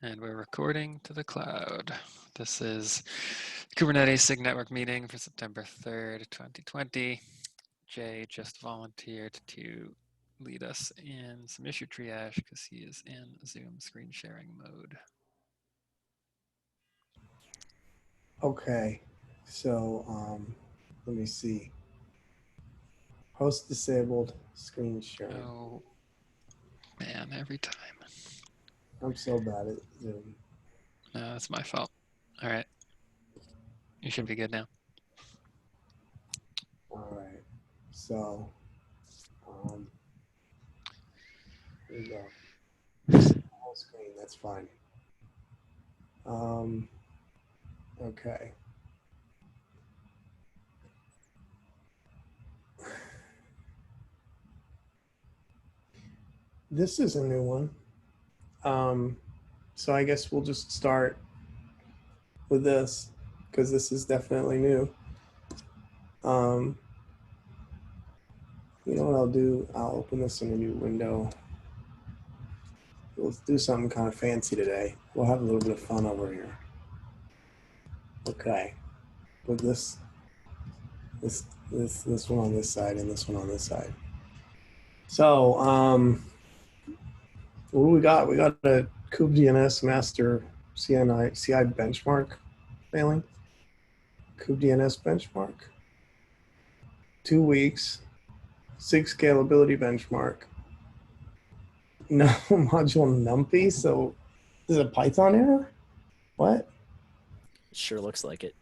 And we're recording to the cloud. This is Kubernetes SIG Network Meeting for September 3rd, 2020. Jay just volunteered to lead us in some issue triage because he is in Zoom screen sharing mode. Okay, so let me see. Host disabled, screen sharing. Oh, man, every time. I'm so bad at Zoom. No, it's my fault. All right. You should be good now. All right, so here we go. Whole screen, that's fine. Okay. This is a new one. So I guess we'll just start with this because this is definitely new. You know what I'll do? I'll open this in a new window. Let's do something kind of fancy today. We'll have a little bit of fun over here. Okay. Put this one on this side and this one on this side. So what do we got? We got a kubedns master CI benchmark failing. kubedns benchmark. 2 weeks. SIG scalability benchmark. No module numpy. So this is a Python error? What? Sure looks like it.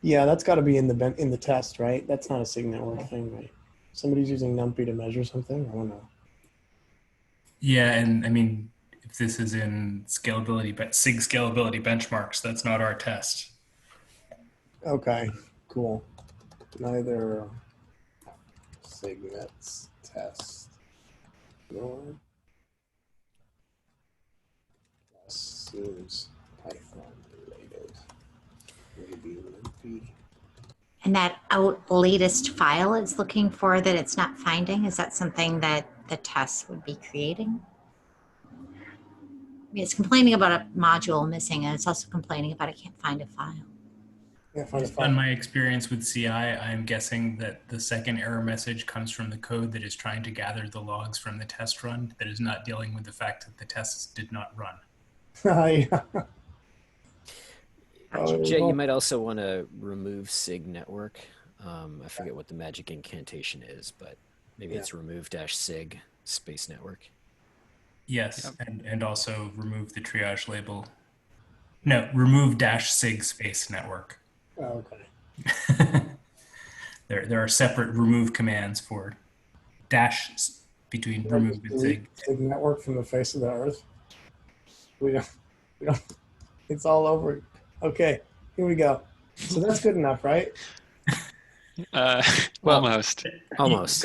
Yeah, that's got to be in the test, right? That's not a SIG network thing, right? Somebody's using numpy to measure something. I don't know. Yeah, and I mean, if this is in scalability, but SIG scalability benchmarks, that's not our test. Okay, cool. Neither SIGNet's test nor seems Python related. Maybe numpy. And that latest file it's looking for that it's not finding, is that something that the test would be creating? I mean, it's complaining about a module missing, and it's also complaining about it can't find a file. Yeah, find a Based file. on my experience with CI, I'm guessing that the second error message comes from the code that is trying to gather the logs from the test run that is not dealing with the fact that the tests did not run. Yeah. Jay, you might also want to remove SIG network. I forget what the magic incantation is, but maybe it's remove -SIG space network. Yes, yep. and also remove the triage label. No, remove -SIG space network. Oh, okay. There are separate remove commands for dash between remove and SIG. SIG network from the face of the earth. We don't. It's all over. Okay, here we go. So that's good enough, right? Well, almost. Almost.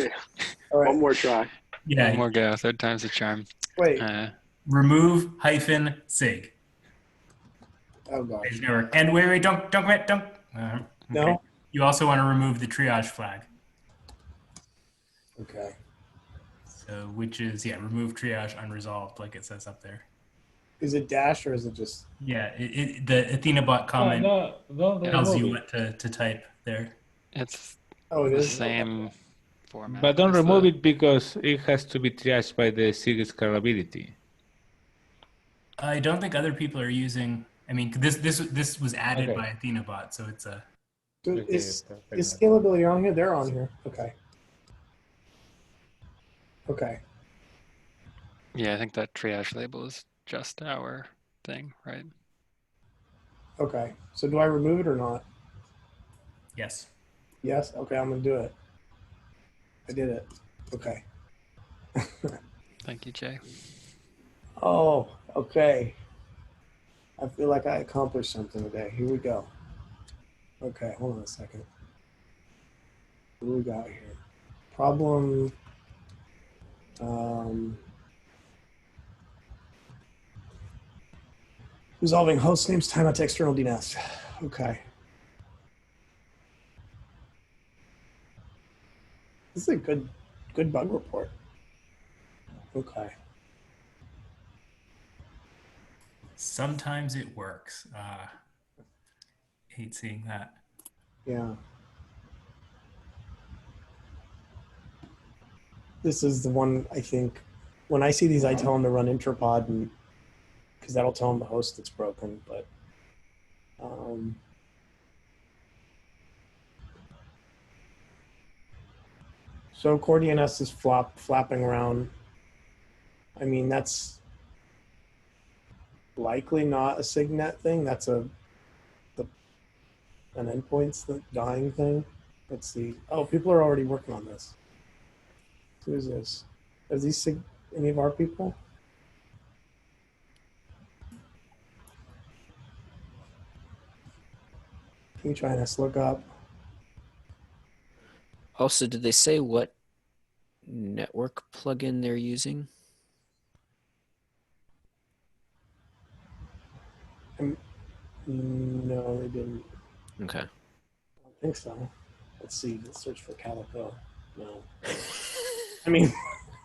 All right. One more try. Yeah. One more go. Third time's a charm. Wait. Remove -SIG. Oh gosh. And wait, don't quit, don't. Okay. No. You also want to remove the triage flag. Okay. So which is remove triage unresolved, like it says up there. Is it dash or is it just? Yeah, the AthenaBot comment tells you what to type there. It's it the is same format. But don't remove it because it has to be triaged by the SIG scalability. I don't think other people are using. I mean, this was added by AthenaBot, so it's a. Is scalability on here? They're on here. Okay. Okay. Yeah, I think that triage label is just our thing, right? Okay. So do I remove it or not? Yes. Yes. Okay, I'm gonna do it. I did it. Okay. Thank you, Jay. Oh, okay. I feel like I accomplished something today. Here we go. Okay, hold on a second. What do we got here? Problem. Resolving host names timeout to external DNS. Okay. This is a good bug report. Okay. Sometimes it works. Hate seeing that. Yeah. This is the one I think when I see these, I tell them to run Interpod, and because that'll tell them the host that's broken. But so Core DNS is flapping around. I mean, that's likely not a SIGNet thing. That's an endpoints dying thing. Let's see. Oh, people are already working on this. Who is this? Are these any of our people? Can you try and look up? Also, did they say what network plugin they're using? No, they didn't. Okay. I don't think so. Let's see. Let's search for Calico. No. I mean,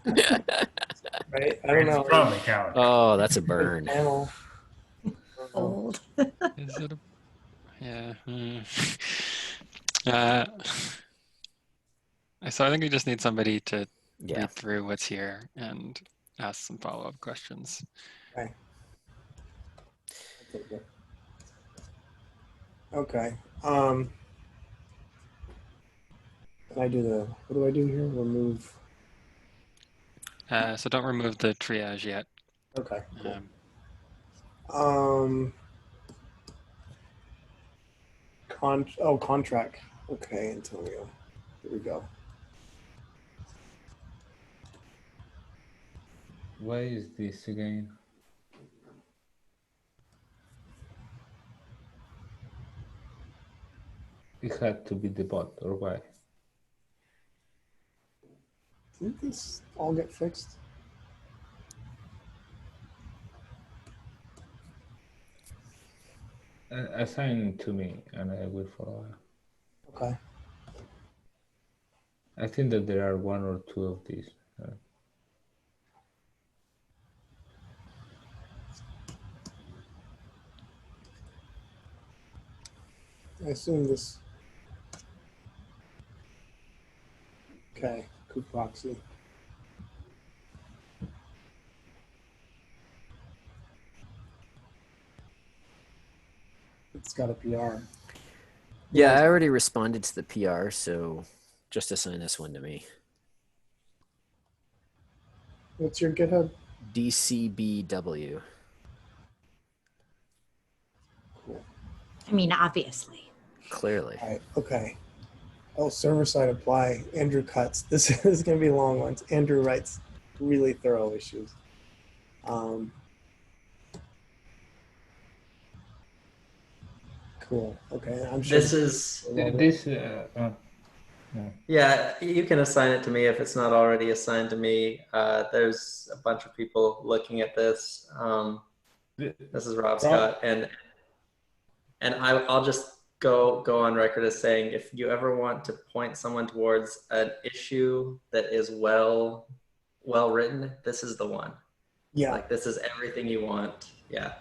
right? I don't know. It's probably Calico. Oh, that's a burn. Panel. Old. Is it a, yeah. So I think we just need somebody to Yeah. read through what's here and ask some follow-up questions. Okay. Okay. And I do what do I do here? Remove. So don't remove the triage yet. Okay. Cool. Contract. Okay, Antonio. Here we go. Why is this again? It had to be the bot, or why? Didn't this all get fixed? Assign it to me, and I will follow. Okay. I think that there are one or two of these. I assume this. Okay, coup proxy. It's got a PR. Yeah, I already responded to the PR, so just assign this one to me. What's your GitHub? DCBW. Cool. I mean, obviously. Clearly. All right. Okay. Oh, server side apply. Andrew cuts. This is going to be long ones. Andrew writes really thorough issues. Cool. Okay. I'm sure This is, This. yeah, you can assign it to me if it's not already assigned to me. There's a bunch of people looking at this. This is Rob Scott, and I'll just go on record as saying, if you ever want to point someone towards an issue that is well written, this is the one. Yeah. Like, this is everything you want. Yeah.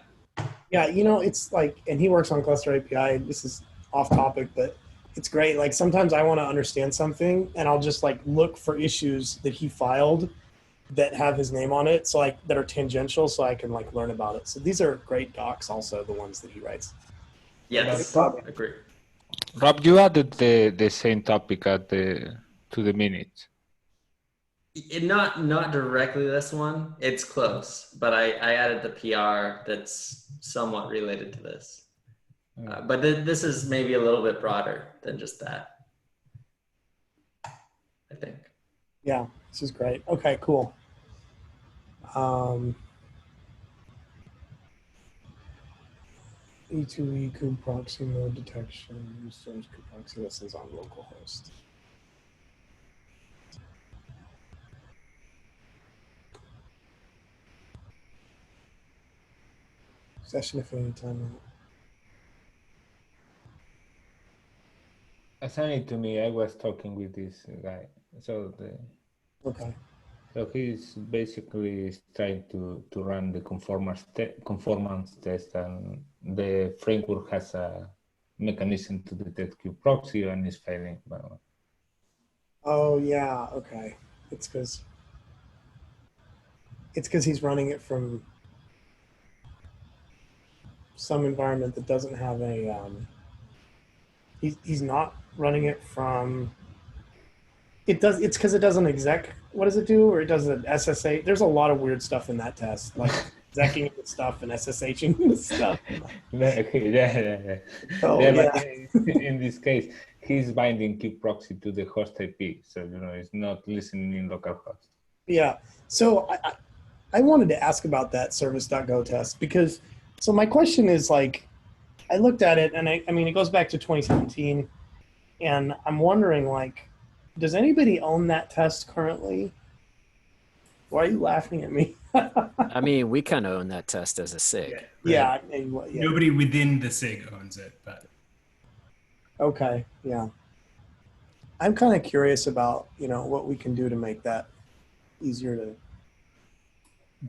Yeah. It's like, and he works on cluster API. This is off topic, but it's great. Like sometimes I want to understand something and I'll just like look for issues that he filed that have his name on it. So like that are tangential so I can like learn about it. So these are great docs also, the ones that he writes. Yes. Agree. Rob, you added the same topic to the minutes. Not directly this one. It's close, but I added the PR that's somewhat related to this. But this is maybe a little bit broader than just that, I think. Yeah, this is great. Okay, cool. E2E kube proxy node detection, storage kube proxy listens on localhost. Session if any time. Assign it to me. I was talking with this guy. So Okay. So he's basically trying to run the conformance test, and the framework has a mechanism to detect proxy and is failing. Oh yeah, okay. It's because he's running it from some environment that doesn't have a. He's not running it from. It does. It's because it doesn't exec. What does it do? Or it does an SSH. There's a lot of weird stuff in that test, like execing stuff and SSHing stuff. Yeah. Oh Yeah, yeah. but in this case, he's binding proxy to the host IP, so it's not listening in localhost. Yeah. So I wanted to ask about that service.go test because so my question is like I looked at it and I mean it goes back to 2017 and I'm wondering like does anybody own that test currently? Why are you laughing at me? I mean, we kind of own that test as a SIG. Yeah, Right? yeah. Nobody within the SIG owns it, but Okay, yeah. I'm kind of curious about, what we can do to make that easier to.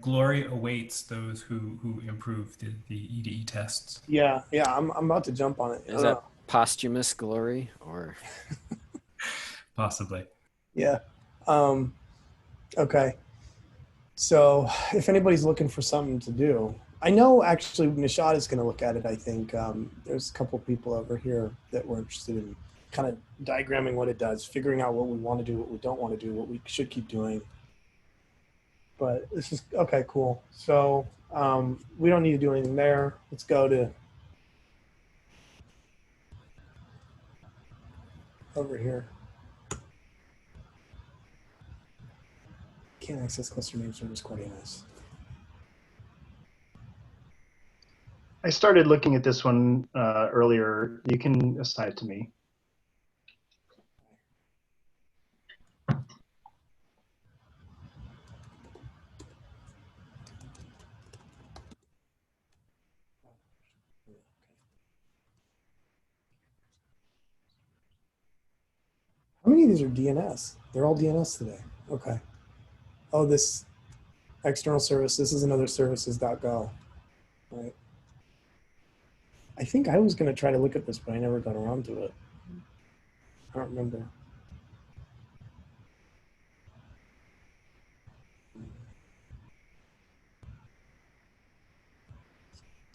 glory awaits those who improve the EDE tests. Yeah, I'm about to jump on it. Is that posthumous glory or? Possibly. Yeah. Okay. So if anybody's looking for something to do, I know actually Nishad is going to look at it. I think there's a couple people over here that were interested in kind of diagramming what it does, figuring out what we want to do, what we don't want to do, what we should keep doing. But this is okay, cool. So we don't need to do anything there. Let's go to over here. Can't access cluster name service coordinates. I started looking at this one earlier. You can assign it to me. How many of these are DNS? They're all DNS today. Okay. Oh, this external service. This is another services.go. Right. I think I was going to try to look at this, but I never got around to it. I don't remember.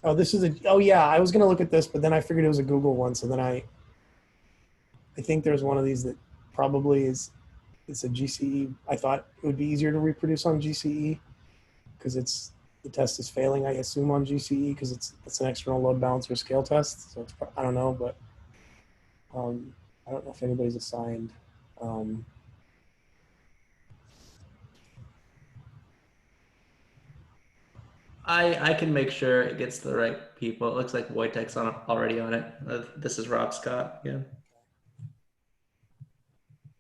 Oh, this is oh yeah, I was going to look at this, but then I figured it was a Google one. So then I think there's one of these that probably it's a GCE. I thought it would be easier to reproduce on GCE because the test is failing, I assume, on GCE because it's an external load balancer scale test. So I don't know, but I don't know if anybody's assigned. I can make sure it gets to the right people. It looks like Wojtek's already on it. This is Rob Scott. Yeah.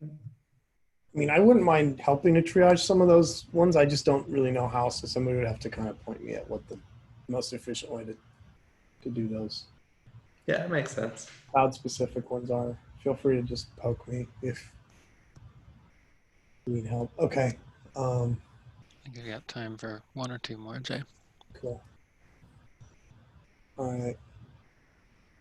I mean, I wouldn't mind helping to triage some of those ones. I just don't really know how, so somebody would have to kind of point me at what the most efficient way to do those. Yeah, it makes sense. Cloud-specific ones are. Feel free to just poke me if you need help. Okay. I think we got time for one or two more, Jay. Cool. All right.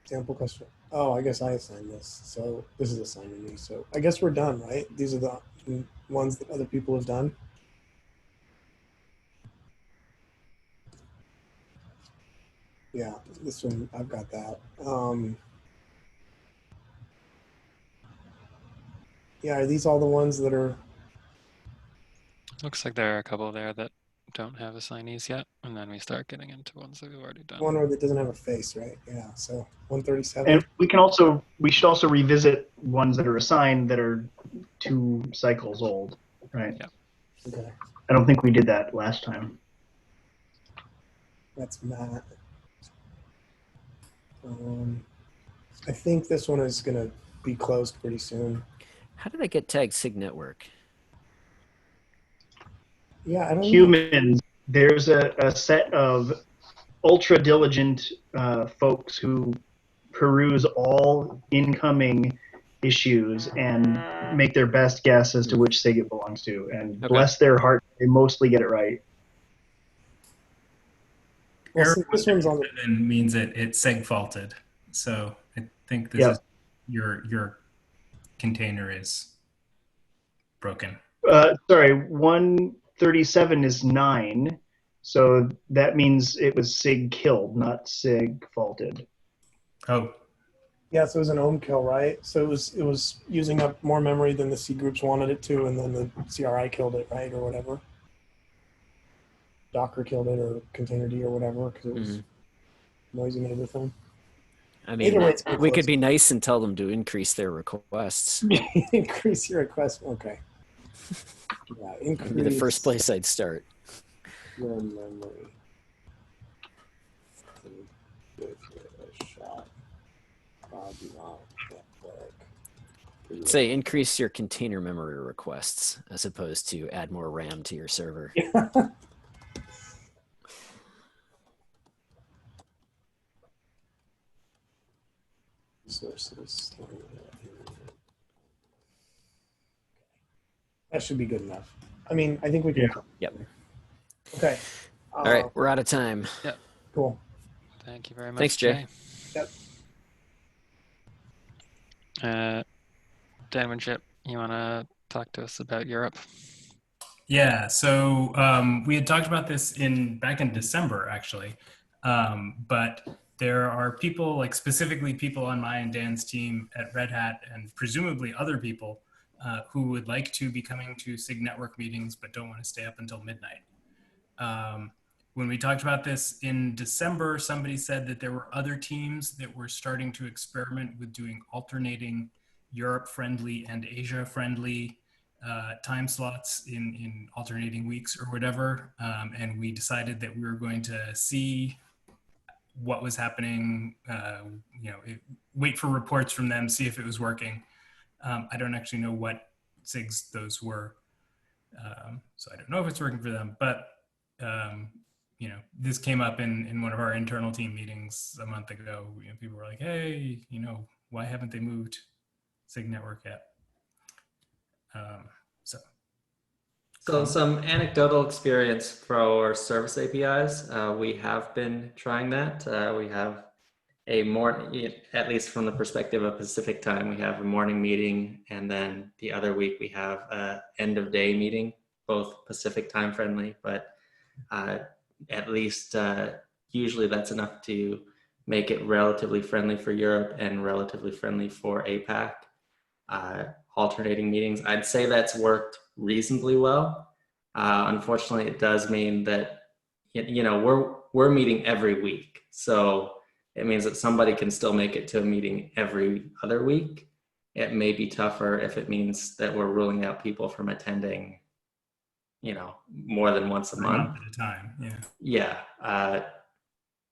Sample question. Oh, I guess I assigned this. So this is assigned to me. So I guess we're done, right? These are the ones that other people have done. Yeah, this one, I've got that. Yeah, are these all the ones that are? Looks like there are a couple there that don't have assignees yet, and then we start getting into ones that we've already done. One where that doesn't have a face, right? Yeah, so 137. And we should also revisit ones that are assigned that are 2 cycles old, right? Yeah. Okay. I don't think we did that last time. That's Matt. I think this one is going to be closed pretty soon. How did I get tagged SIG Network? Yeah, I don't know. Humans, there's a set of ultra diligent folks who peruse all incoming issues and make their best guess as to which SIG it belongs to. And Okay. bless their heart, they mostly get it right. Well, Error since this one's on the 137 means it's seg faulted. So I think this Yep. is your container is broken. Sorry, 137 is 9. So that means it was SIG killed, not SIG faulted. Oh, yeah, so it was an ohm kill, right? So it was using up more memory than the C groups wanted it to, and then the CRI killed it, right, or whatever. Docker killed it, or Containerd or whatever, because it was noisy and everything. I mean, Either way, it's we could be nice and tell them to increase their requests. increase your request. Okay. Yeah, increase. That'd be the first place I'd start. Your memory. Give it a shot. Probably not network. Say increase your container memory requests as opposed to add more RAM to your server. Yeah. Resources. That should be good enough. I mean, I think we can. Yeah. Yep. Okay. All right, we're out of time. Cool. Thank you very much. Thanks, Jay. Yep. Dan Winship, you want to talk to us about Europe? yeah. So we had talked about this back in December, actually. But there are people, like specifically people on my and Dan's team at Red Hat, and presumably other people who would like to be coming to SIG Network meetings but don't want to stay up until midnight. When we talked about this in December, somebody said that there were other teams that were starting to experiment with doing alternating Europe-friendly and Asia-friendly time slots in alternating weeks or whatever. And we decided that we were going to see what was happening, wait for reports from them, see if it was working. I don't actually know what SIGs those were. So I don't know if it's working for them, but this came up in one of our internal team meetings a month ago. People were like, hey, why haven't they moved SIG Network yet? So some anecdotal experience for service APIs. We have been trying that. We have at least from the perspective of Pacific time, we have a morning meeting, and then the other week we have a end of day meeting, both Pacific time friendly, but at least usually that's enough to make it relatively friendly for Europe and relatively friendly for APAC. Alternating meetings, I'd say that's worked reasonably well. Unfortunately, it does mean that we're meeting every week, so it means that somebody can still make it to a meeting every other week. It may be tougher if it means that we're ruling out people from attending, more than once a month at a time. Yeah.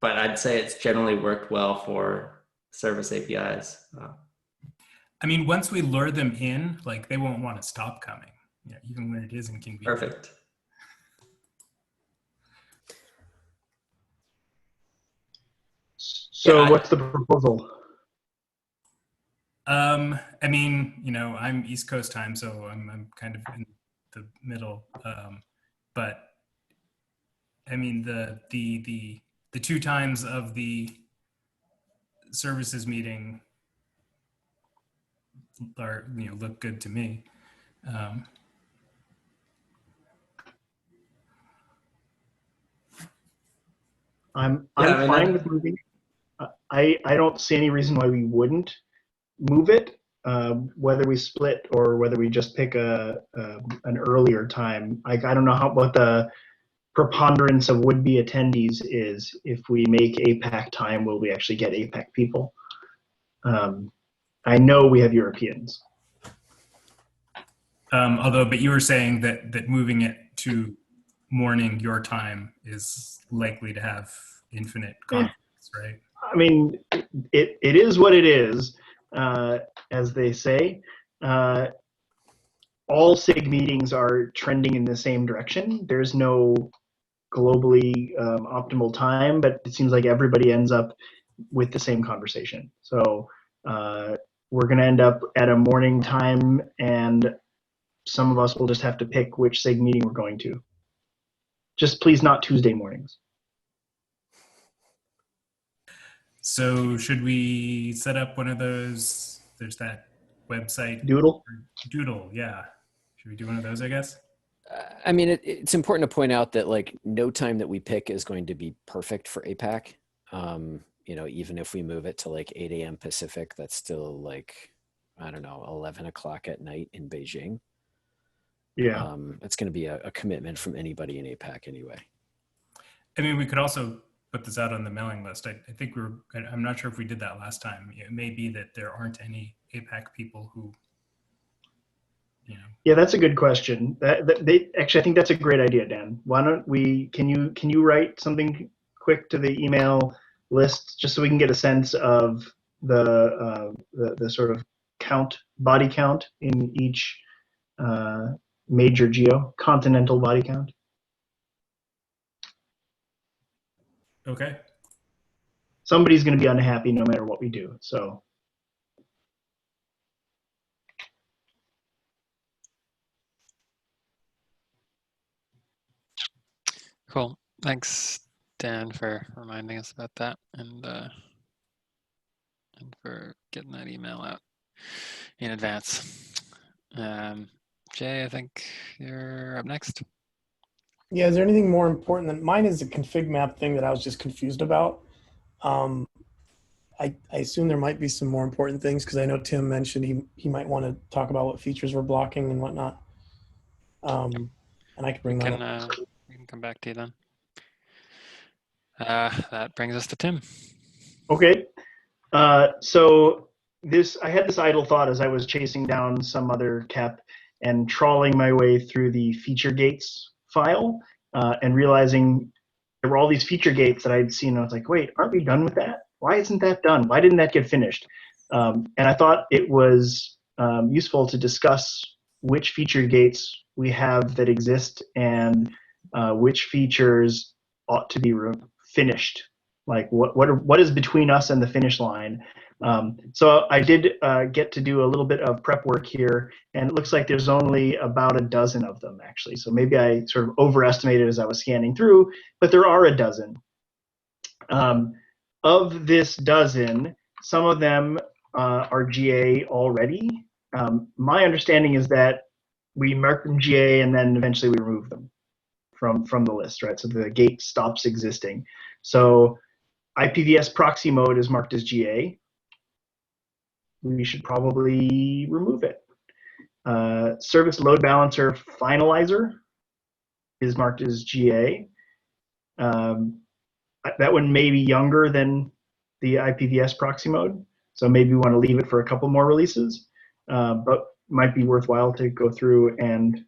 But I'd say it's generally worked well for service APIs. I mean, once we lure them in, like they won't want to stop coming, even when it is inconvenient. Perfect. So what's the proposal? I mean, I'm East Coast time, so I'm kind of in the middle. But I mean, the 2 times of the services meeting are look good to me. I'm fine with moving. I don't see any reason why we wouldn't move it, whether we split or whether we just pick an earlier time. I don't know what the preponderance of would-be attendees is. If we make APAC time, will we actually get APAC people? I know we have Europeans. But you were saying that moving it to morning your time is likely to have infinite conflicts, right? I mean, it is what it is, as they say. All SIG meetings are trending in the same direction. There's no globally optimal time, but it seems like everybody ends up with the same conversation. So we're going to end up at a morning time, and some of us will just have to pick which SIG meeting we're going to. Just please not Tuesday mornings. So should we set up one of those? There's that website. Doodle? Doodle, yeah. Should we do one of those, I guess? I mean, it's important to point out that like no time that we pick is going to be perfect for APAC. You know, even if we move it to like 8 a.m. Pacific, that's still like, I don't know, 11 o'clock at night in Beijing. Yeah. It's going to be a commitment from anybody in APAC anyway. I mean, we could also put this out on the mailing list. I think I'm not sure if we did that last time. It may be that there aren't any APAC people who, you know. Yeah, that's a good question. Actually, I think that's a great idea, Dan. Why don't we, can you write something quick to the email list just so we can get a sense of the sort of body count in each major continental body count? Okay. Somebody's going to be unhappy no matter what we do. So. Cool. Thanks, Dan, for reminding us about that and for getting that email out in advance. Jay, I think you're up next. Yeah, is there anything more important than mine? Is a config map thing that I was just confused about. I assume there might be some more important things because I know Tim mentioned he might want to talk about what features we're blocking and whatnot. And I can bring that up. We can come back to you then. That brings us to Tim. Okay. So I had this idle thought as I was chasing down some other KEP and trawling my way through the feature gates file and realizing there were all these feature gates that I'd seen. And I was like, wait, aren't we done with that? Why isn't that done? Why didn't that get finished? And I thought it was useful to discuss which feature gates we have that exist and which features ought to be finished. Like what is between us and the finish line. So I did get to do a little bit of prep work here, and it looks like there's only about a dozen of them actually. So maybe I sort of overestimated as I was scanning through, but there are a dozen. Of this dozen, some of them are GA already. My understanding is that we mark them GA and then eventually we remove them from the list, right? So the gate stops existing. So IPVS proxy mode is marked as GA. We should probably remove it. Service load balancer finalizer is marked as GA. That one may be younger than the IPVS proxy mode, so maybe we want to leave it for a couple more releases, but might be worthwhile to go through and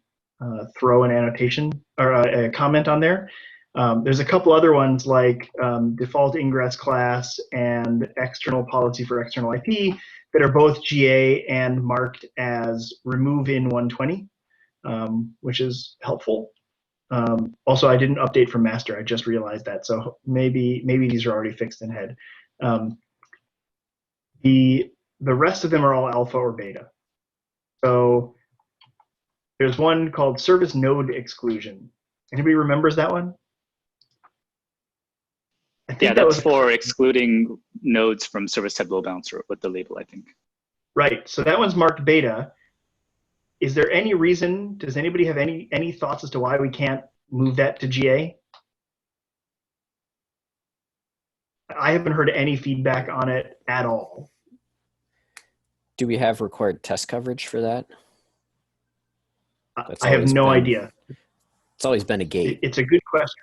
throw an annotation or a comment on there. There's a couple other ones like default ingress class and external policy for external IP that are both GA and marked as remove in 120, which is helpful. Also, I didn't update from master. I just realized that, so maybe these are already fixed in head. The rest of them are all alpha or beta. So there's one called service node exclusion. Anybody remembers that one? I think that's for excluding nodes from service type load balancer with the label, I think. Right. So that one's marked beta. Is there any reason? Does anybody have any thoughts as to why we can't move that to GA? I haven't heard any feedback on it at all. Do we have required test coverage for that? I have no idea. It's always been a gate. It's a good question.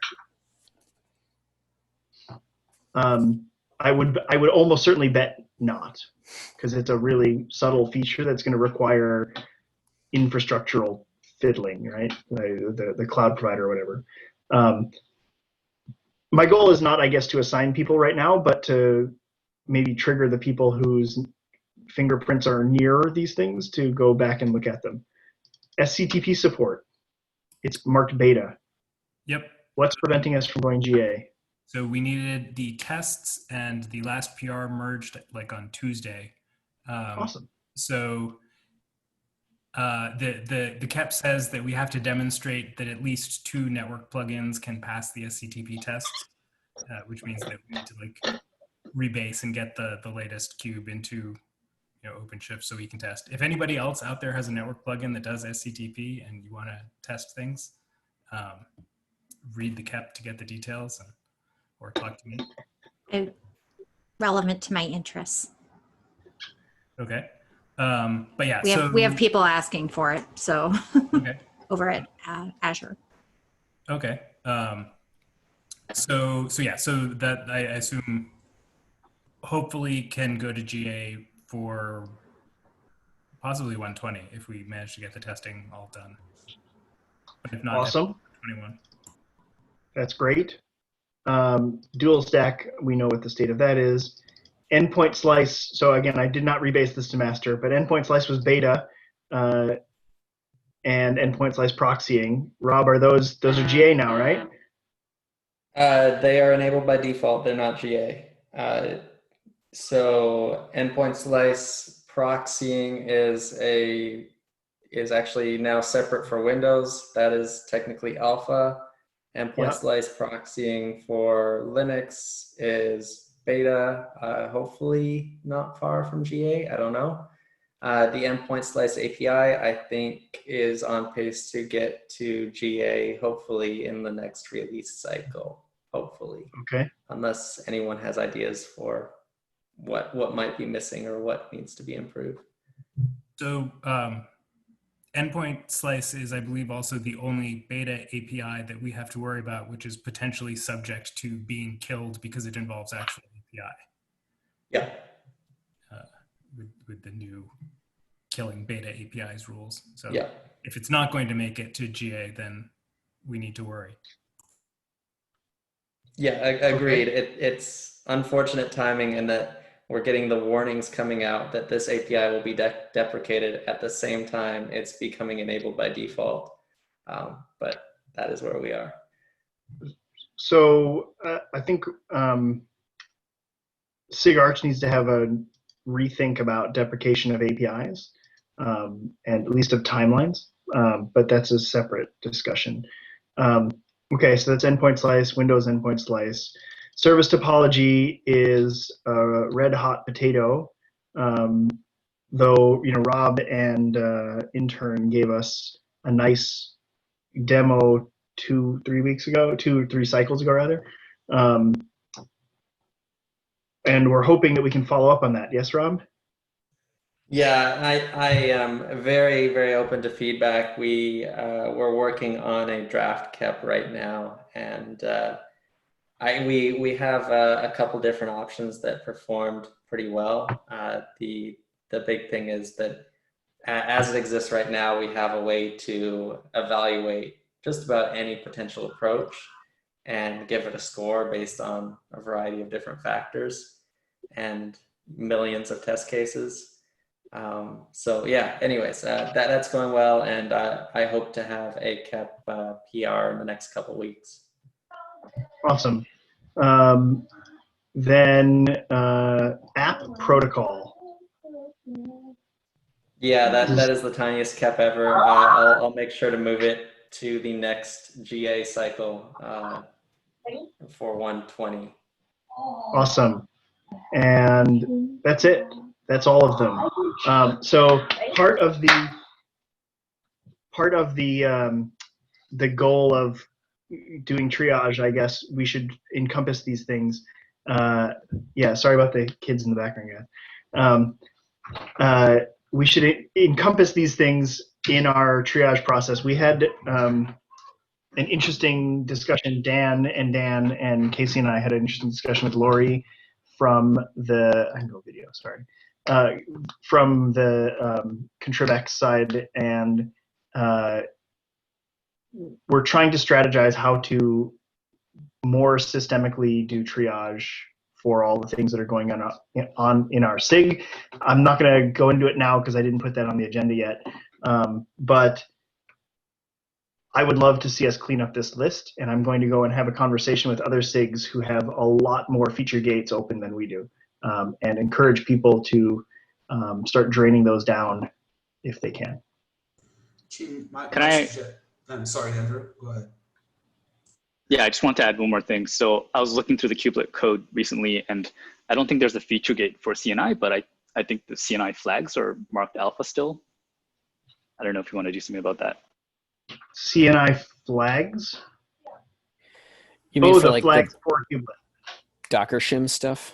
I would almost certainly bet not, because it's a really subtle feature that's going to require infrastructural fiddling, right? The cloud provider or whatever. My goal is not, I guess, to assign people right now, but to maybe trigger the people whose fingerprints are near these things to go back and look at them. SCTP support. It's marked beta. Yep. What's preventing us from going GA? So we needed the tests and the last PR merged like on Tuesday. Awesome. So the KEP says that we have to demonstrate that at least 2 network plugins can pass the SCTP tests, which means that we need to like rebase and get the latest cube into OpenShift so we can test. If anybody else out there has a network plugin that does SCTP and you want to test things, read the KEP to get the details or talk to me. Relevant to my interests. Okay. But yeah, we have people asking for it, so okay. over at Azure. Okay. So that I assume hopefully can go to GA for possibly 120 if we manage to get the testing all done. But if not, awesome. 21. That's great. Dual stack, we know what the state of that is. Endpoint slice. So again, I did not rebase this to master, but endpoint slice was beta, and endpoint slice proxying. Rob, those are GA now, right? They are enabled by default. They're not GA. So endpoint slice proxying is actually now separate for Windows. That is technically alpha. Endpoint slice proxying for Linux is beta, hopefully not far from GA. I don't know. The endpoint slice API, I think, is on pace to get to GA, hopefully in the next release cycle. Hopefully. Okay. Unless anyone has ideas for what might be missing or what needs to be improved. So endpoint slice is, I believe, also the only beta API that we have to worry about, which is potentially subject to being killed because it involves actual API. Yeah. With the new killing beta APIs rules. So yeah. If it's not going to make it to GA, then we need to worry. Yeah, agreed. It's unfortunate timing in that we're getting the warnings coming out that this API will be deprecated at the same time it's becoming enabled by default. But that is where we are. So I think SIG Arch needs to have a rethink about deprecation of APIs, and at least of timelines, but that's a separate discussion. Okay, so that's endpoint slice, Windows endpoint slice. Service topology is a red hot potato, though Rob and intern gave us a nice demo 2 or 3 cycles ago rather, and we're hoping that we can follow up on that. Yes, Rob? Yeah, I am very, very open to feedback. We're working on a draft KEP right now, and we have a couple different options that performed pretty well. The big thing is that as it exists right now, we have a way to evaluate just about any potential approach and give it a score based on a variety of different factors and millions of test cases. So yeah, anyways, that's going well, and I hope to have a KEP PR in the next couple weeks. Awesome. Then app protocol. Yeah, that is the tiniest KEP ever. I'll make sure to move it to the next GA cycle for 120. Awesome. And that's it. That's all of them. So part of the goal of doing triage, I guess we should encompass these things. Yeah, sorry about the kids in the background, guys. We should encompass these things in our triage process. We had an interesting discussion. Dan and Casey and I had an interesting discussion with Lori from the from the Contribex side, and we're trying to strategize how to more systemically do triage for all the things that are going on in our SIG. I'm not going to go into it now because I didn't put that on the agenda yet, but I would love to see us clean up this list, and I'm going to go and have a conversation with other SIGs who have a lot more feature gates open than we do, and encourage people to start draining those down if they can. I'm sorry, Andrew, go ahead. Yeah, I just want to add one more thing. So I was looking through the kubelet code recently, and I don't think there's a feature gate for CNI, but I think the CNI flags are marked alpha still. I don't know if you want to do something about that. CNI flags? You mean for the like flags the for kubelet. Docker shim stuff?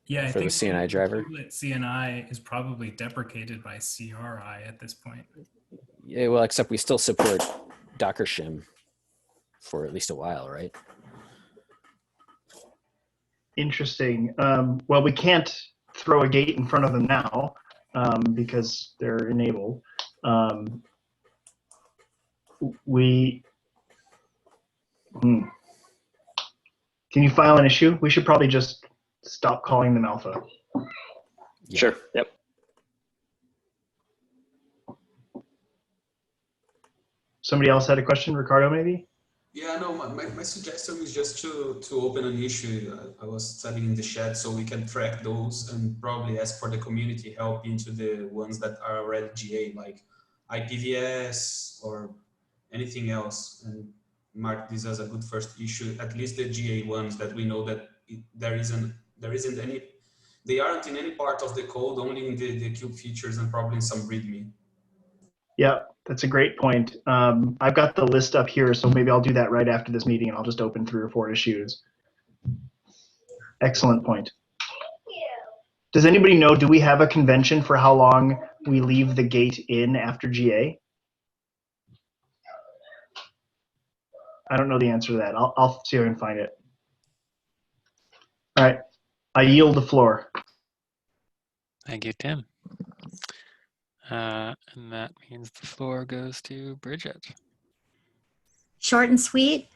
Yeah, I For the think CNI driver? kubelet CNI is probably deprecated by CRI at this point. Yeah, well, except we still support Docker shim for at least a while, right? Interesting. Well, we can't throw a gate in front of them now because they're enabled. Can you file an issue? We should probably just stop calling them alpha. Yeah. Sure, yep. Somebody else had a question? Ricardo, maybe? Yeah, no, my suggestion is just to open an issue. I was studying in the chat so we can track those and probably ask for the community help into the ones that are already GA, like IPVS or anything else, and mark this as a good first issue, at least the GA ones that we know that there isn't any, they aren't in any part of the code, only in the kube features and probably in some README. Yeah, that's a great point. I've got the list up here, so maybe I'll do that right after this meeting, and I'll just open 3 or 4 issues. Excellent point. Does anybody know, do we have a convention for how long we leave the gate in after GA? I don't know the answer to that. I'll see if I can find it. All right, I yield the floor. Thank you, Tim. And that means the floor goes to Bridget. Short and sweet.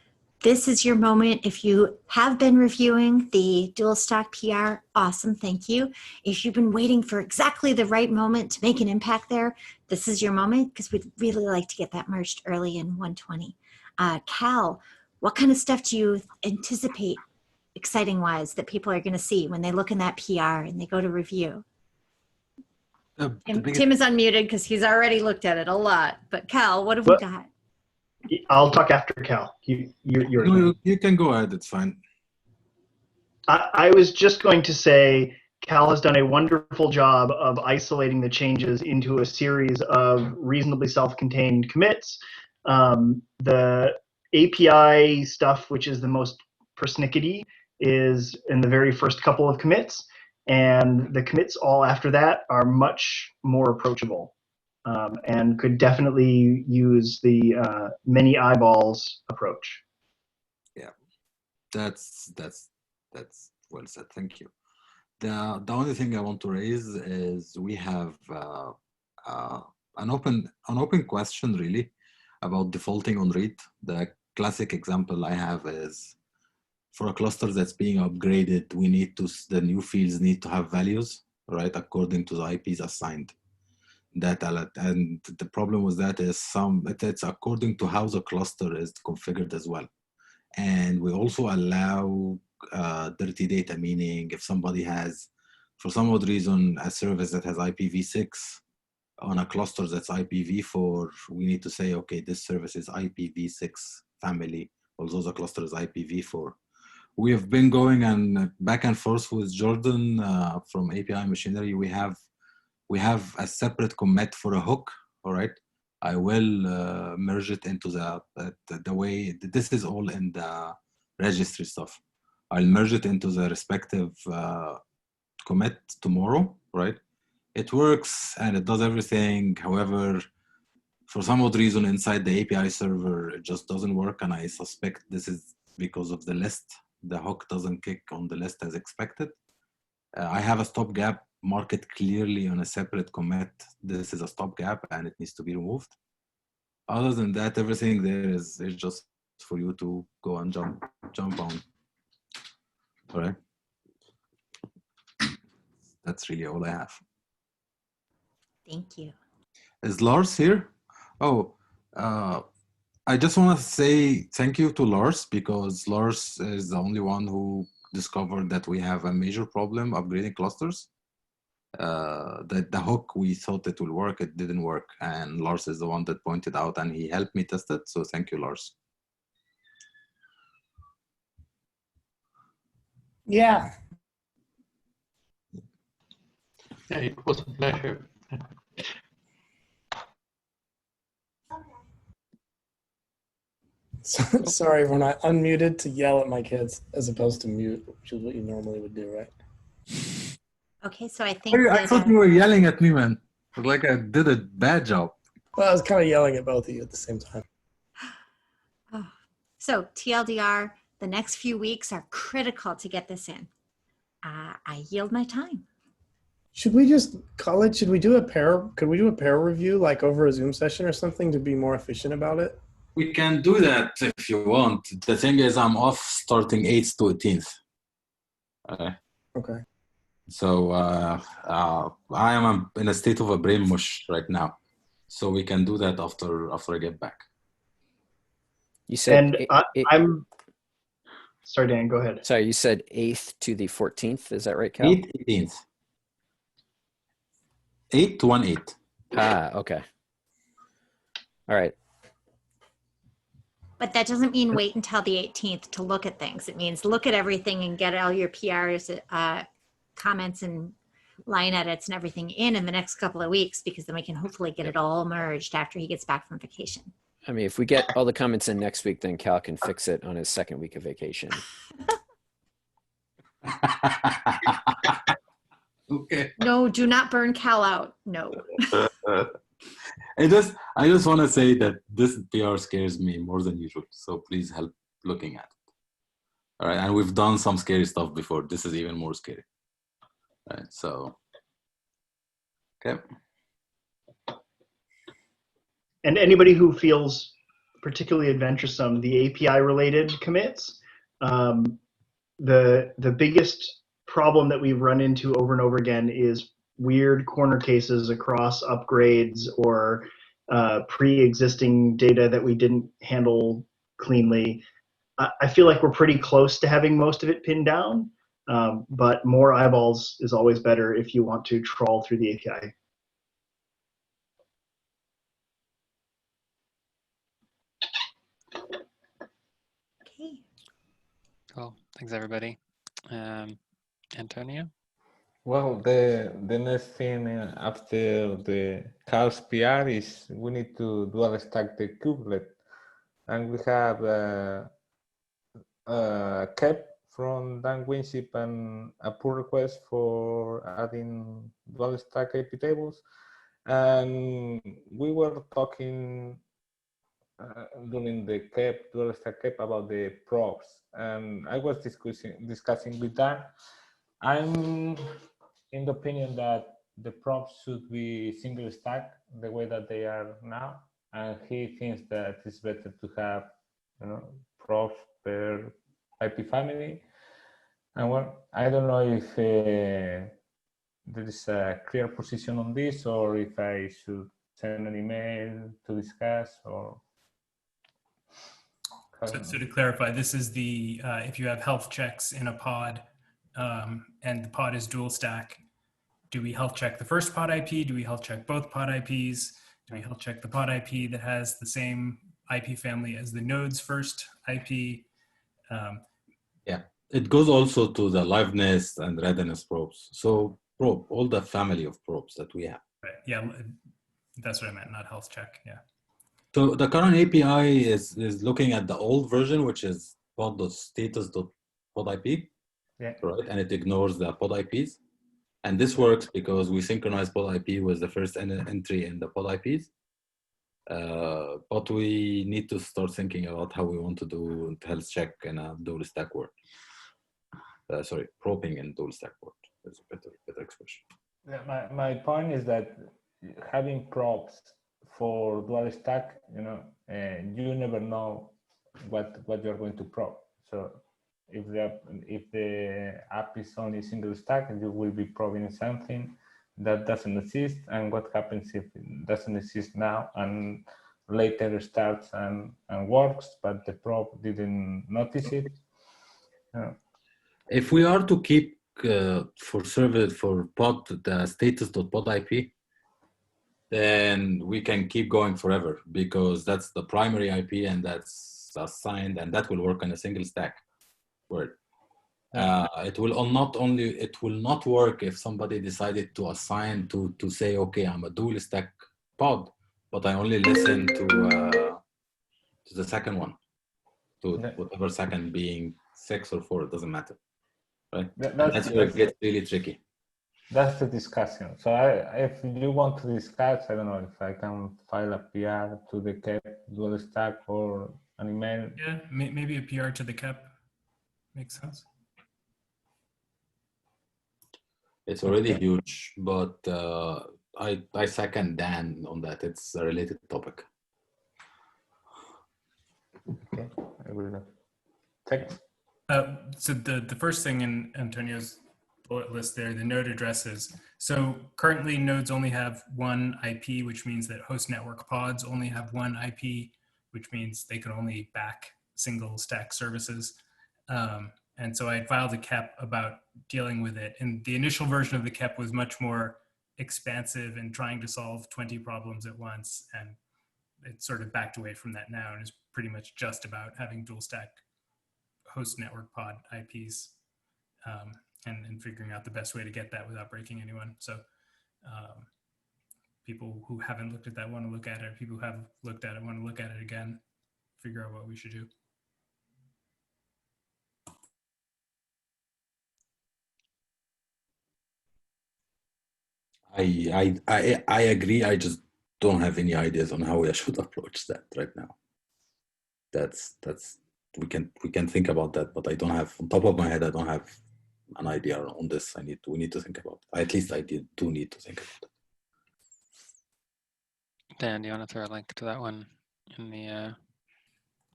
This is your moment. If you have been reviewing the dual stack PR, awesome, thank you. If you've been waiting for exactly the right moment to make an impact there, this is your moment because we'd really like to get that merged early in 120. Cal, what kind of stuff do you anticipate exciting-wise that people are going to see when they look in that PR and they go to review? Tim is unmuted because he's already looked at it a lot. But Cal, what have we got? I'll talk after Cal. You can go ahead. It's fine. I was just going to say Cal has done a wonderful job of isolating the changes into a series of reasonably self-contained commits. The API stuff, which is the most persnickety, is in the very first couple of commits. And the commits all after that are much more approachable and could definitely use the many eyeballs approach. Yeah, that's well said. Thank you. The only thing I want to raise is we have an open question really about defaulting on read. The classic example I have is for a cluster that's being upgraded, the new fields need to have values, right, according to the IPs assigned. And the problem with that is it's according to how the cluster is configured as well. And we also allow dirty data, meaning if somebody has, for some odd reason, a service that has IPv6 on a cluster that's IPv4, we need to say, okay, this service is IPv6 family, although the cluster is IPv4. We have been going back and forth with Jordan from API Machinery. We have a separate commit for a hook. All right, I will merge it into the way this is all in the registry stuff. I'll merge it into the respective commit tomorrow. Right, it works and it does everything. However, for some odd reason inside the API server, it just doesn't work, and I suspect this is because of the list. The hook doesn't kick on the list as expected. I have a stopgap marked clearly on a separate commit. This is a stopgap and it needs to be removed. Other than that, everything there is just for you to go and jump on. All right. That's really all I have. Thank you. Is Lars here? Oh, I just want to say thank you to Lars, because Lars is the only one who discovered that we have a major problem upgrading clusters. the hook we thought it will work, it didn't work. And Lars is the one that pointed out, and he helped me test it. So thank you, Lars. Yeah. Yeah, it was a pleasure. Sorry, when I unmuted to yell at my kids as opposed to mute, which is what you normally would do, right? Okay, so I think I that, thought you were yelling at me, man. Like I did a bad job. Well, I was kind of yelling at both of you at the same time. oh. So TLDR, the next few weeks are critical to get this in. I yield my time. Should we just call it? Should we do a pair? Could we do a pair review like over a Zoom session or something to be more efficient about it? We can do that if you want. The thing is, I'm off starting 8th to 18th. Okay. So I am in a state of a brain mush right now. So we can do that after I get back. You said, And I'm sorry, Dan, go ahead. sorry, you said 8th to the 14th. Is that right, Cal? 8th, 18th. 8 to 1/8. Ah, okay. All right. But that doesn't mean wait until the 18th to look at things. It means look at everything and get all your PRs, comments and line edits and everything in the next couple of weeks, because then we can hopefully get it all merged after he gets back from vacation. I mean, if we get all the comments in next week, then Cal can fix it on his second week of vacation. Okay. No, do not burn Cal out. No. I just want to say that this PR scares me more than usual. So please help looking at it. All right. And we've done some scary stuff before. This is even more scary. All right. So, okay. And anybody who feels particularly adventuresome, the API related commits, the biggest problem that we've run into over and over again is weird corner cases across upgrades or pre-existing data that we didn't handle cleanly. I feel like we're pretty close to having most of it pinned down, but more eyeballs is always better if you want to trawl through the API. Okay. Cool. Thanks, everybody. Antonio? Well, the next thing after the Cal's PR is we need to dual stack the kubelet, and we have kept from Dan Winship and a pull request for adding dual stack AP tables, and we were talking during the dual stack cap about the props, and I was discussing with Dan. I'm in the opinion that the props should be single stack the way that they are now, and he thinks that it's better to have props per IP family. And well, I don't know if there is a clear position on this, or if I should send an email to discuss, or. So to clarify, this is the if you have health checks in a pod and the pod is dual stack, do we health check the first pod IP? Do we health check both pod IPs? Do we health check the pod IP that has the same IP family as the node's first IP? Yeah, it goes also to the liveness and readiness probes. So all the family of probes that we have. Right. Yeah, that's what I meant, not health check. Yeah. So the current API is looking at the old version, which is pod.status.pod IP, yeah, right? And it ignores the pod IPs. And this works because we synchronize pod IP with the first entry in the pod IPs. But we need to start thinking about how we want to do health check in a dual stack world. Probing in dual stack world is a better expression. Yeah, my point is that having props for dual stack, you never know what you're going to probe. So if the app is only single stack, you will be probing something that doesn't exist. And what happens if it doesn't exist now and later starts and works, but the probe didn't notice it? If we are to keep for service for pod the status.pod IP, then we can keep going forever because that's the primary IP and that's assigned and that will work on a single stack word. It will not work if somebody decided to assign to say, okay, I'm a dual stack pod, but I only listen to the second one, to whatever second being 6 or 4, it doesn't matter, right? That's where it gets really tricky. That's the discussion. So if you want to discuss, I don't know if I can file a PR to the CAP dual stack or an email. Yeah, maybe a PR to the CAP makes sense. It's already huge, but I second Dan on that. It's a related topic. Okay, I will. Thanks. So the first thing in Antonio's bullet list there, the node addresses. So currently nodes only have one IP, which means that host network pods only have one IP, which means they can only back single stack services. And so I filed a KEP about dealing with it. And the initial version of the KEP was much more expansive and trying to solve 20 problems at once. And it's sort of backed away from that now and is pretty much just about having dual stack host network pod IPs and figuring out the best way to get that without breaking anyone. So people who haven't looked at that want to look at it. People who have looked at it want to look at it again, figure out what we should do. I agree. I just don't have any ideas on how I should approach that right now. That's we can think about that, but I don't have, on top of my head, I don't have an idea on this. We need to think about it. At least I do need to think about it. Dan, do you want to throw a link to that one in the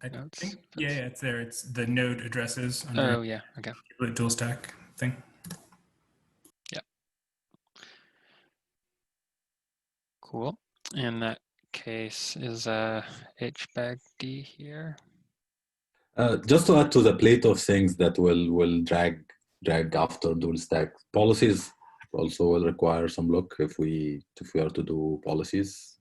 notes? Think, yeah, it's there. It's the node addresses. Oh yeah, okay. Dual stack thing. Yeah. Cool. In that case, is HBAG-D here? Just to add to the plate of things that will drag after dual stack policies, also will require some look if we are to do policies.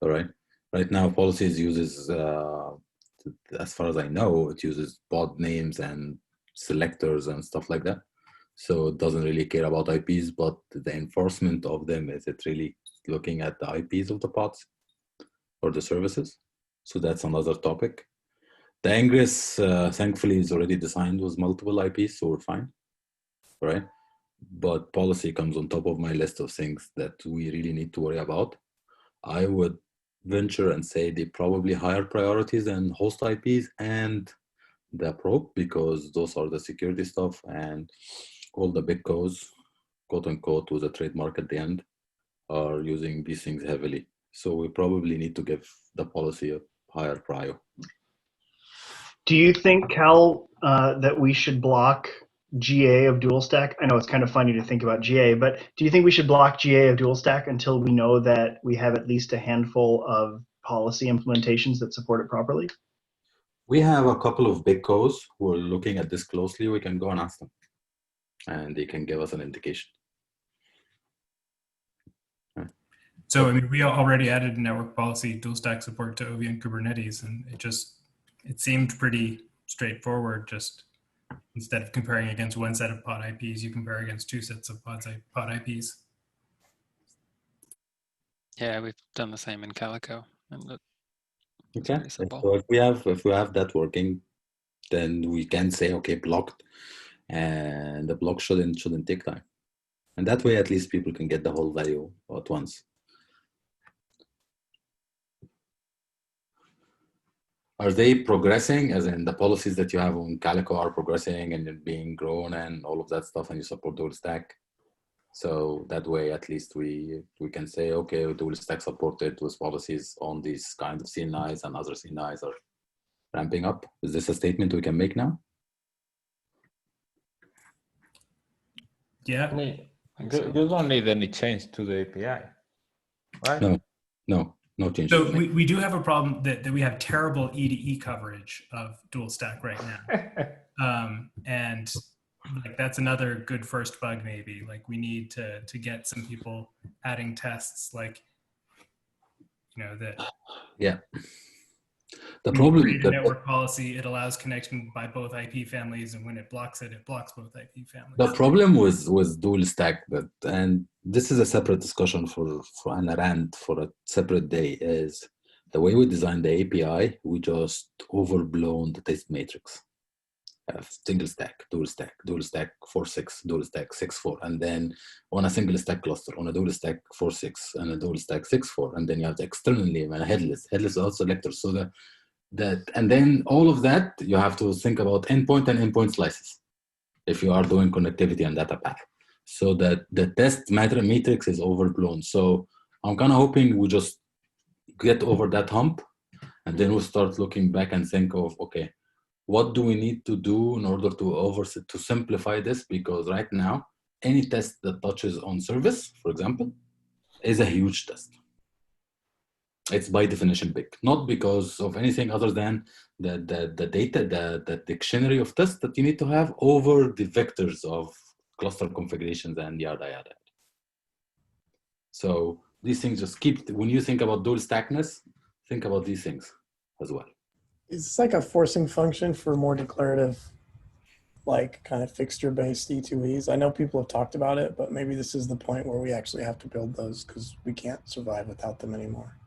All right. Right now, policies uses, as far as I know, it uses pod names and selectors and stuff like that. So it doesn't really care about IPs, but the enforcement of them, is it really looking at the IPs of the pods or the services? So that's another topic. The ingress, thankfully, is already designed with multiple IPs, so we're fine, right? But policy comes on top of my list of things that we really need to worry about. I would venture and say they probably higher priorities than host IPs and the probe, because those are the security stuff, and all the big codes, quote unquote, with a trademark at the end, are using these things heavily. So we probably need to give the policy a higher prior. Do you think, Cal, that we should block GA of dual stack? I know it's kind of funny to think about GA, but do you think we should block GA of dual stack until we know that we have at least a handful of policy implementations that support it properly? We have a couple of big co's who are looking at this closely. We can go and ask them, and they can give us an indication. So, I mean, we already added network policy dual stack support to OV and Kubernetes, and it seemed pretty straightforward. Just instead of comparing against one set of pod IPs, you compare against two sets of pod IPs. Yeah, we've done the same in Calico. And okay. So if we have that working, then we can say, okay, blocked, and the block shouldn't take time. And that way, at least people can get the whole value at once. Are they progressing, as in the policies that you have on Calico are progressing and being grown and all of that stuff, and you support dual stack? So that way, at least we can say, okay, dual stack supported with policies on these kind of CNIs, and other CNIs are ramping up. Is this a statement we can make now? Yeah. You don't need any change to the API, right? No change. So we do have a problem that we have terrible E2E coverage of dual stack right now. And like that's another good first bug maybe. Like we need to get some people adding tests like, you know, that Yeah. The when you problem, create a network policy, it allows connection by both IP families, and when it blocks both IP families. the problem with dual stack, and this is a separate discussion for an rant for a separate day, is the way we design the API, we just overblown the test matrix. Single stack, dual stack, 4.6, dual stack 6.4, and then on a single stack cluster, on a dual stack 4.6, and a dual stack 6.4, and then you have externally a headless also selector. So and then all of that, you have to think about endpoint and endpoint slices if you are doing connectivity and data path. So that the test matrix is overblown. So I'm kind of hoping we just get over that hump, and then we'll start looking back and think of, okay, what do we need to do in order to simplify this? Because right now, any test that touches on service, for example, is a huge test. It's by definition big, not because of anything other than the data, the dictionary of tests that you need to have over the vectors of cluster configurations and yada yada. So these things just when you think about dual stackness, think about these things as well. It's like a forcing function for more declarative, like kind of fixture-based E2Es. I know people have talked about it, but maybe this is the point where we actually have to build those because we can't survive without them anymore.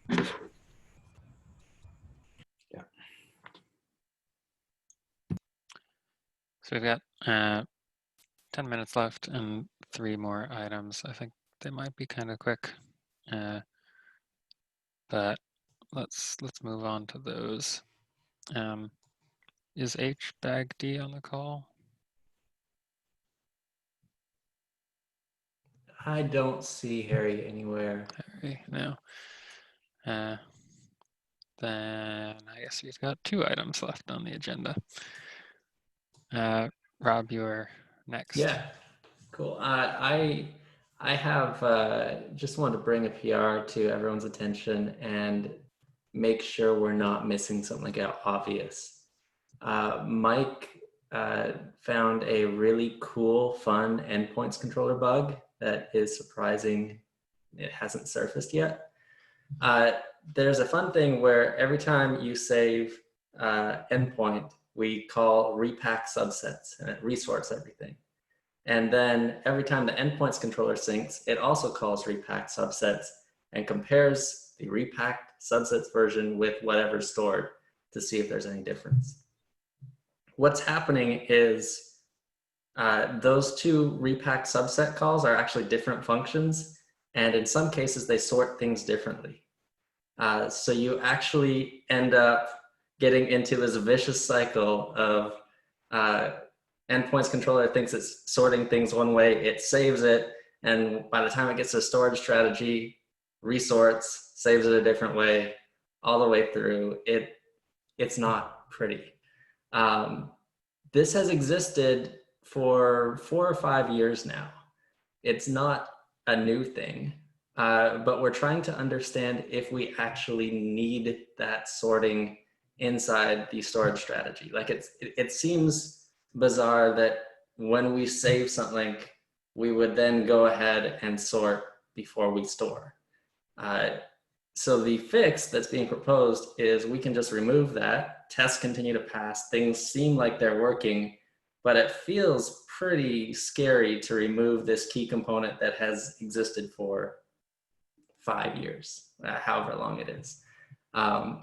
Yeah. So we've got 10 minutes left and 3 more items. I think they might be kind of quick, but let's move on to those. Is HBagD on the call? I don't see Harry anywhere. Harry, no. Then I guess we've got 2 items left on the agenda. Rob, you're next. Yeah, cool. I have just wanted to bring a PR to everyone's attention and make sure we're not missing something obvious. Mike found a really cool, fun endpoints controller bug that is surprising. It hasn't surfaced yet. There's a fun thing where every time you save endpoint, we call repack subsets, and it resorts everything. And then every time the endpoints controller syncs, it also calls repack subsets and compares the repacked subsets version with whatever's stored to see if there's any difference. What's happening is those 2 repack subset calls are actually different functions, and in some cases they sort things differently. So you actually end up getting into this vicious cycle of endpoints controller thinks it's sorting things one way, it saves it, and by the time it gets to storage strategy, resorts, saves it a different way, all the way through. It's not pretty. This has existed for 4 or 5 years now. It's not a new thing, but we're trying to understand if we actually need that sorting inside the storage strategy. Like it seems bizarre that when we save something, we would then go ahead and sort before we store. So the fix that's being proposed is we can just remove that, tests continue to pass, things seem like they're working, but it feels pretty scary to remove this key component that has existed for 5 years, however long it is. Are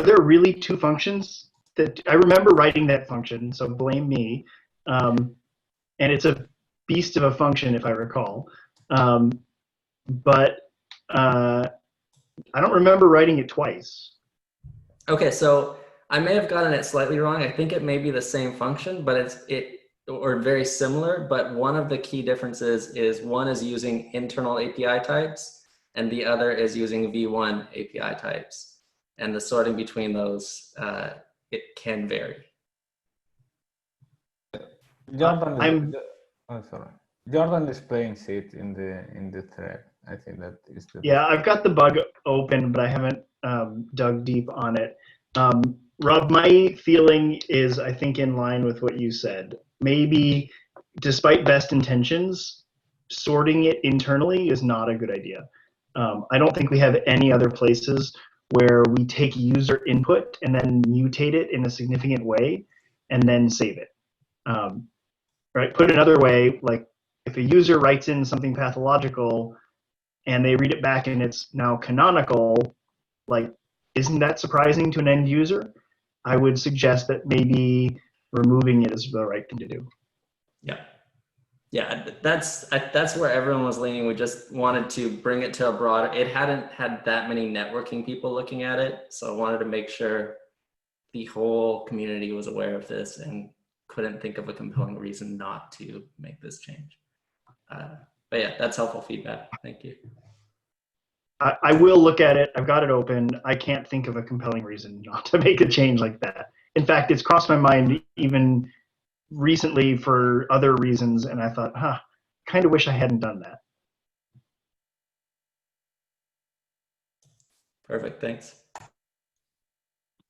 there really 2 functions? That I remember writing that function, so blame me. And it's a beast of a function, if I recall. But I don't remember writing it twice. Okay, so I may have gotten it slightly wrong. I think it may be the same function, but or very similar. But one of the key differences is one is using internal API types, and the other is using V1 API types. And the sorting between those, it can vary. Jordan, Jordan explains it in the thread. I think that is the Yeah, I've got the bug open, but I haven't dug deep on it. Rob, my feeling is, I think, in line with what you said. Maybe, despite best intentions, sorting it internally is not a good idea. I don't think we have any other places where we take user input and then mutate it in a significant way and then save it. Right? Put another way, like if a user writes in something pathological and they read it back and it's now canonical, like, isn't that surprising to an end user? I would suggest that maybe removing it is the right thing to do. Yeah, that's where everyone was leaning. We just wanted to bring it to a broader. It hadn't had that many networking people looking at it, so I wanted to make sure the whole community was aware of this and couldn't think of a compelling reason not to make this change. But yeah, that's helpful feedback. Thank you. I will look at it. I've got it open. I can't think of a compelling reason not to make a change like that. In fact, it's crossed my mind even recently for other reasons, and I thought, kind of wish I hadn't done that. Perfect, thanks.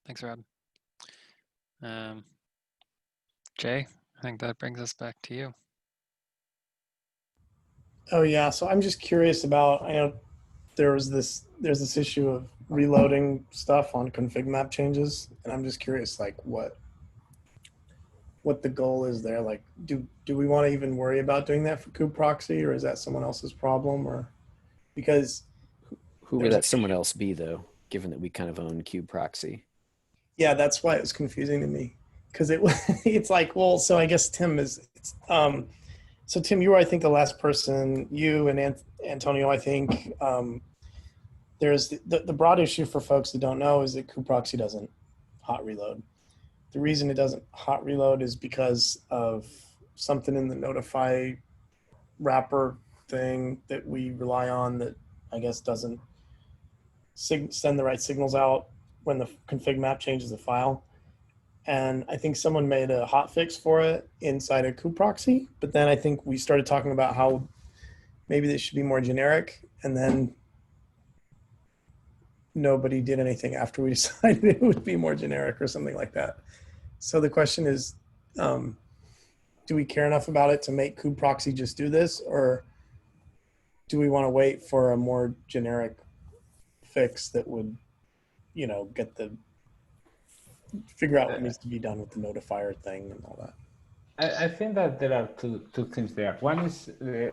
Thanks, Rob. Jay, I think that brings us back to you. Oh yeah, so I'm just curious about, I know there's this issue of reloading stuff on config map changes, and I'm just curious, like, what the goal is there. Like, do we want to even worry about doing that for kubeproxy, or is that someone else's problem? Or because who would that someone else be, though, given that we kind of own kubeproxy? Yeah, that's why it was confusing to me, because it's like, well, so I guess Tim is so Tim, you were, I think, the last person, you and Antonio, I think. There's the broad issue for folks that don't know is that kubeproxy doesn't hot reload. The reason it doesn't hot reload is because of something in the notify wrapper thing that we rely on that I guess doesn't send the right signals out when the config map changes the file. And I think someone made a hotfix for it inside of kubeproxy, but then I think we started talking about how maybe this should be more generic, and then nobody did anything after we decided it would be more generic or something like that. So the question is, do we care enough about it to make kubeproxy just do this, or do we want to wait for a more generic fix that would, figure out what needs to be done with the notifier thing and all that? I think that there are two things there. One is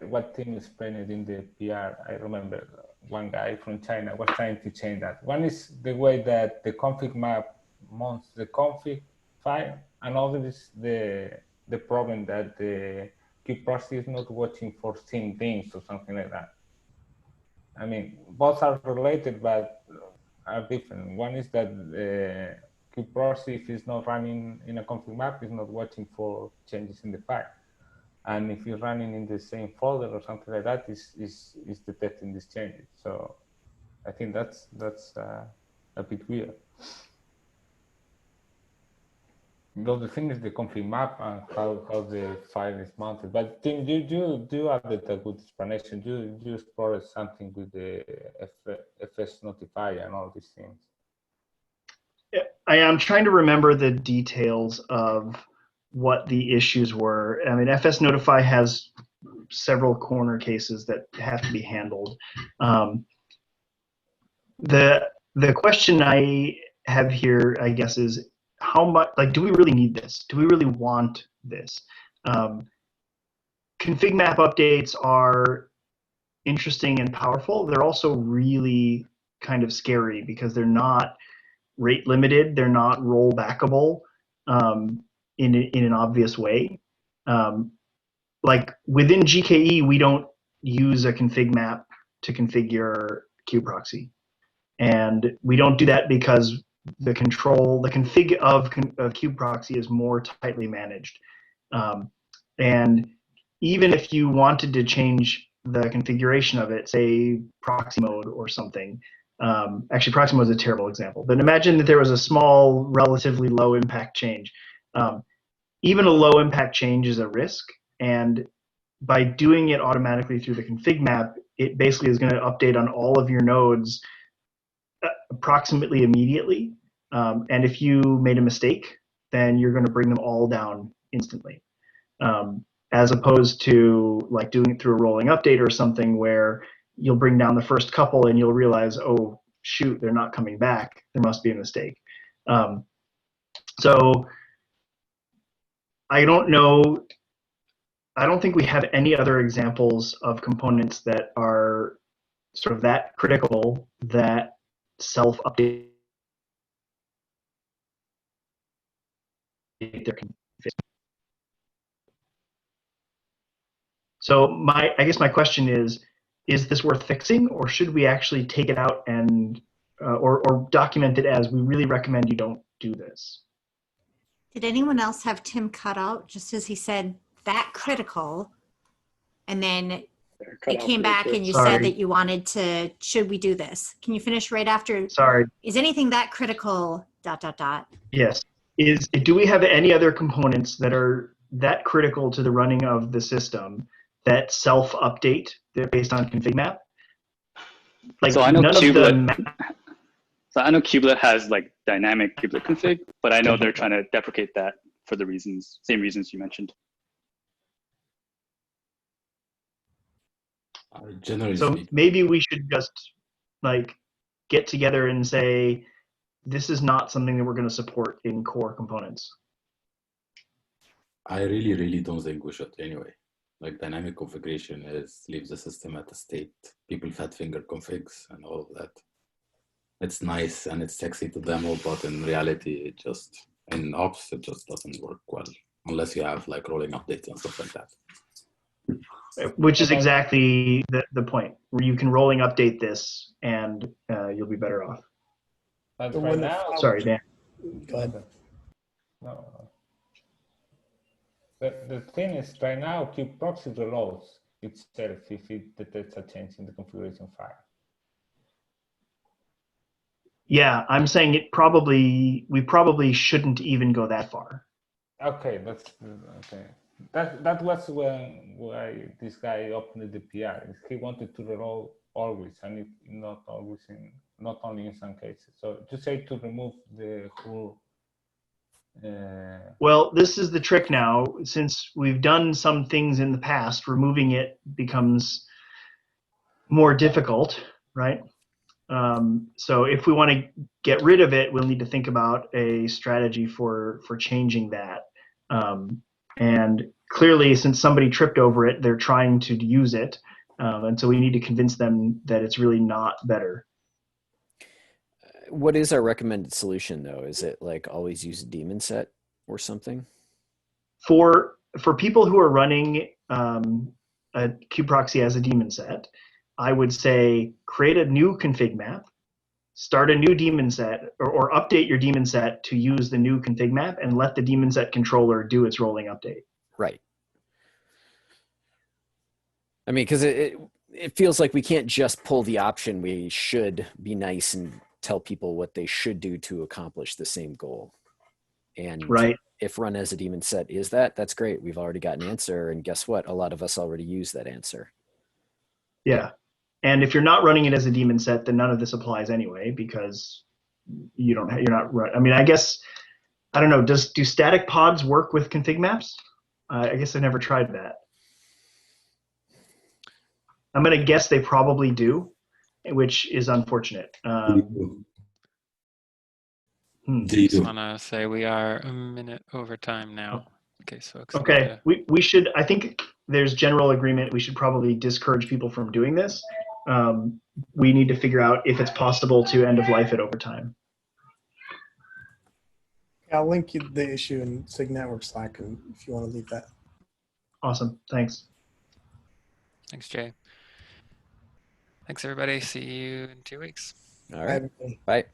what Tim explained in the PR. I remember one guy from China was trying to change that. One is the way that the config map mounts the config file, and other is the problem that the kubeproxy is not watching for sync things or something like that. I mean, both are related, but are different. One is that kubeproxy, if it's not running in a config map, is not watching for changes in the file. And if you're running in the same folder or something like that, is detecting these changes. So I think that's a bit weird. The other thing is the config map and how the file is mounted. But Tim, you added a good explanation. You explored something with the FS notifier and all these things. I am trying to remember the details of what the issues were. I mean, FS Notify has several corner cases that have to be handled. The question I have here, I guess, is how much, like, do we really need this? Do we really want this? Config map updates are interesting and powerful. They're also really kind of scary because they're not rate limited. They're not rollbackable in an obvious way. Like within GKE, we don't use a config map to configure kubeproxy. And we don't do that because the config of kubeproxy is more tightly managed. And even if you wanted to change the configuration of it, say proxy mode or something, actually proxy mode is a terrible example, but imagine that there was a small, relatively low impact change. Even a low impact change is a risk, and by doing it automatically through the config map, it basically is going to update on all of your nodes approximately immediately. And if you made a mistake, then you're going to bring them all down instantly. As opposed to like doing it through a rolling update or something where you'll bring down the first couple and you'll realize, oh, shoot, they're not coming back. There must be a mistake. So I don't know. I don't think we have any other examples of components that are sort of that critical that self-update their config. So I guess my question is this worth fixing, or should we actually take it out and or document it as we really recommend you don't do this? Did anyone else have Tim cut out just as he said that critical? And then it came back and you said that you wanted to, should we do this? Can you finish right after? Sorry. Is anything that critical, ... Yes. Do we have any other components that are that critical to the running of the system that self-update based on config map? Like so I know none kubelet. of the So I know kubelet has like dynamic kubelet config, but I know they're trying to deprecate that for the same reasons you mentioned. Generally So speaking, maybe we should just like get together and say, this is not something that we're going to support in core components. I really don't think we should anyway. Like dynamic configuration leaves the system at a state. People fat finger configs and all of that. It's nice and it's sexy to demo, but in reality, in ops, it just doesn't work well unless you have like rolling updates and stuff like that. Which is exactly the point, where you can rolling update this and you'll be better off. But right now, sorry, Dan. Go ahead. No. The thing is, right now, kubeproxy reloads itself if it detects a change in the configuration file. Yeah, I'm saying we probably shouldn't even go that far. Okay, that's okay. That was why this guy opened the PR. He wanted to reload always, and not only in some cases. So just say to remove the whole. Well, this is the trick now. Since we've done some things in the past, removing it becomes more difficult, right? So if we want to get rid of it, we'll need to think about a strategy for changing that. And clearly, since somebody tripped over it, they're trying to use it. And so we need to convince them that it's really not better. What is our recommended solution, though? Is it like always use a daemon set or something? For people who are running a kubeproxy as a daemon set, I would say create a new config map, start a new daemon set, or update your daemon set to use the new config map, and let the daemon set controller do its rolling update. Right. I mean, because it feels like we can't just pull the option. We should be nice and tell people what they should do to accomplish the same goal. And right. If run as a daemon set is that's great. We've already got an answer. And guess what? A lot of us already use that answer. Yeah. And if you're not running it as a daemon set, then none of this applies anyway, because you're not right. I mean, I guess, I don't know, do static pods work with config maps? I guess I never tried that. I'm going to guess they probably do, which is unfortunate. I just want to say we are a minute over time now. Okay, folks. Okay, we should, I think there's general agreement we should probably discourage people from doing this. We need to figure out if it's possible to end of life it over time. I'll link you the issue in SIG Network Slack if you want to leave that. Awesome, thanks. Thanks, Jay. Thanks, everybody. See you in 2 weeks. All right. Bye.